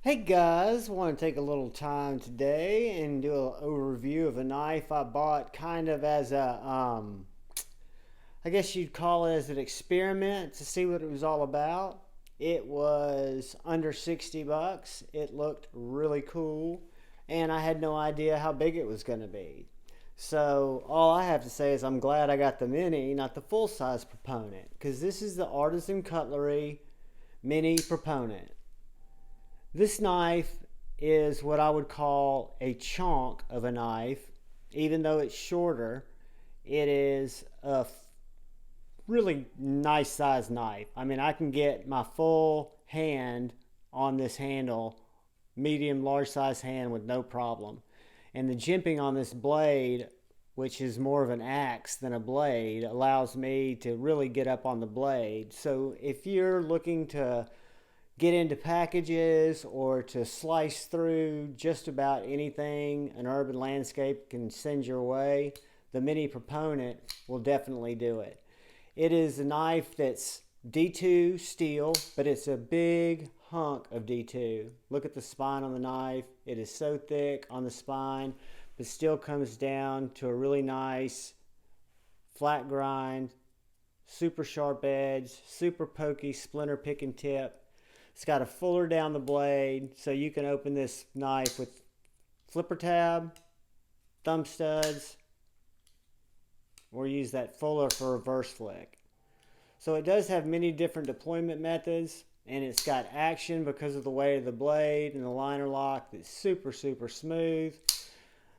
Hey guys, want to take a little time today and do an overview of a knife I bought kind of as I guess you'd call it as an experiment to see what it was all about. It was under 60 bucks. It looked really cool and I had no idea how big it was going to be. So all I have to say is I'm glad I got the mini, not the full size Proponent, because this is the Artisan Cutlery mini Proponent. This knife is what I would call a chunk of a knife. Even though it's shorter, it is a really nice size knife. I mean, I can get my full hand on this handle, medium, large size hand with no problem. And the jimping on this blade, which is more of an axe than a blade, allows me to really get up on the blade. So if you're looking to get into packages or to slice through just about anything an urban landscape can send your way, the mini Proponent will definitely do it. It is a knife that's D2 steel, but it's a big hunk of D2. Look at the spine on the knife. It is so thick on the spine, but still comes down to a really nice flat grind, super sharp edge, super pokey splinter picking tip. It's got a fuller down the blade, so you can open this knife with flipper tab, thumb studs, or use that fuller for reverse flick. So it does have many different deployment methods, and it's got action because of the weight of the blade and the liner lock that's super smooth.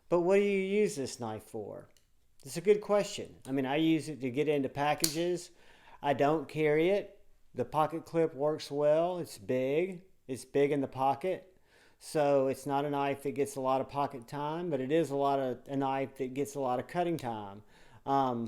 But what do you use this knife for? It's a good question. I mean, I use it to get into packages. I don't carry it. The pocket clip works well. It's big in the pocket. So it's not a knife that gets a lot of pocket time, but it is a knife that gets a lot of cutting time. I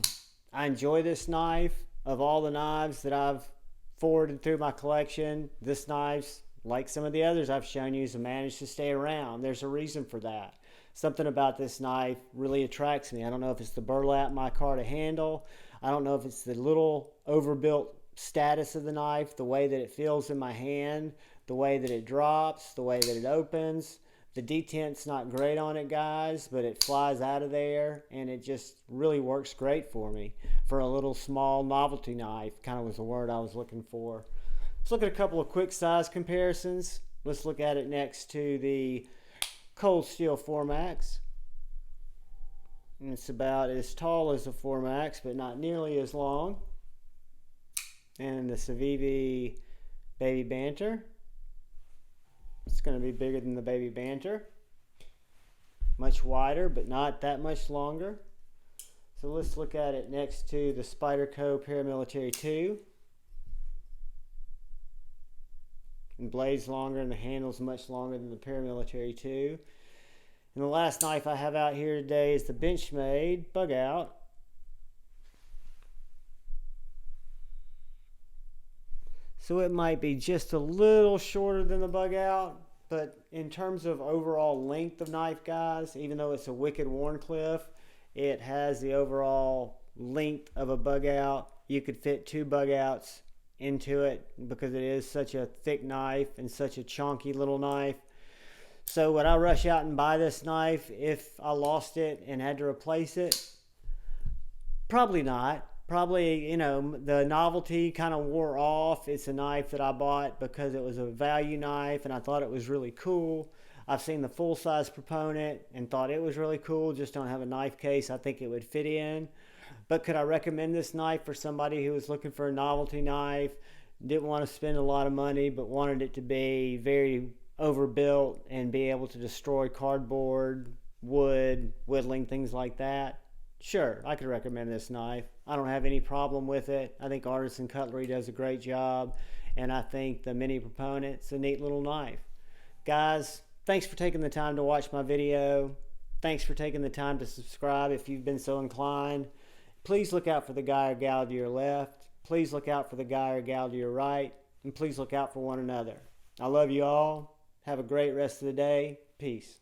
enjoy this knife. Of all the knives that I've forwarded through my collection, this knife's, like some of the others I've shown you, has managed to stay around. There's a reason for that. Something about this knife really attracts me. I don't know if it's the Burlap Micarta handle. I don't know if it's the little overbuilt status of the knife, the way that it feels in my hand, the way that it drops, the way that it opens. The detent's not great on it, guys, but it flies out of there, and it just really works great for me for a little small novelty knife. Kind of was the word I was looking for. Let's look at a couple of quick size comparisons. Let's look at it next to the Cold Steel 4MAX. And it's about as tall as the 4MAX, but not nearly as long. And the Civivi Baby Banter. It's going to be bigger than the Baby Banter. Much wider, but not that much longer. So let's look at it next to the Spyderco Paramilitary 2. And blade's longer and the handle's much longer than the Paramilitary 2. And the last knife I have out here today is the Benchmade Bug Out. So it might be just a little shorter than the Bug Out, but in terms of overall length of knife, guys, even though it's a wicked Wharncliffe, it has the overall length of a Bug Out. You could fit two Bug Outs into it because it is such a thick knife and such a chunky little knife. So would I rush out and buy this knife if I lost it and had to replace it? Probably not. Probably, you know, the novelty kind of wore off. It's a knife that I bought because it was a value knife and I thought it was really cool. I've seen the full-size Proponent and thought it was really cool. Just don't have a knife case I think it would fit in. But could I recommend this knife for somebody who was looking for a novelty knife, didn't want to spend a lot of money, but wanted it to be very overbuilt and be able to destroy cardboard, wood, whittling, things like that? Sure, I could recommend this knife. I don't have any problem with it. I think Artisan Cutlery does a great job, and I think the mini Proponent's a neat little knife. Guys, thanks for taking the time to watch my video. Thanks for taking the time to subscribe if you've been so inclined. Please look out for the guy or gal to your left. Please look out for the guy or gal to your right. And please look out for one another. I love you all. Have a great rest of the day. Peace.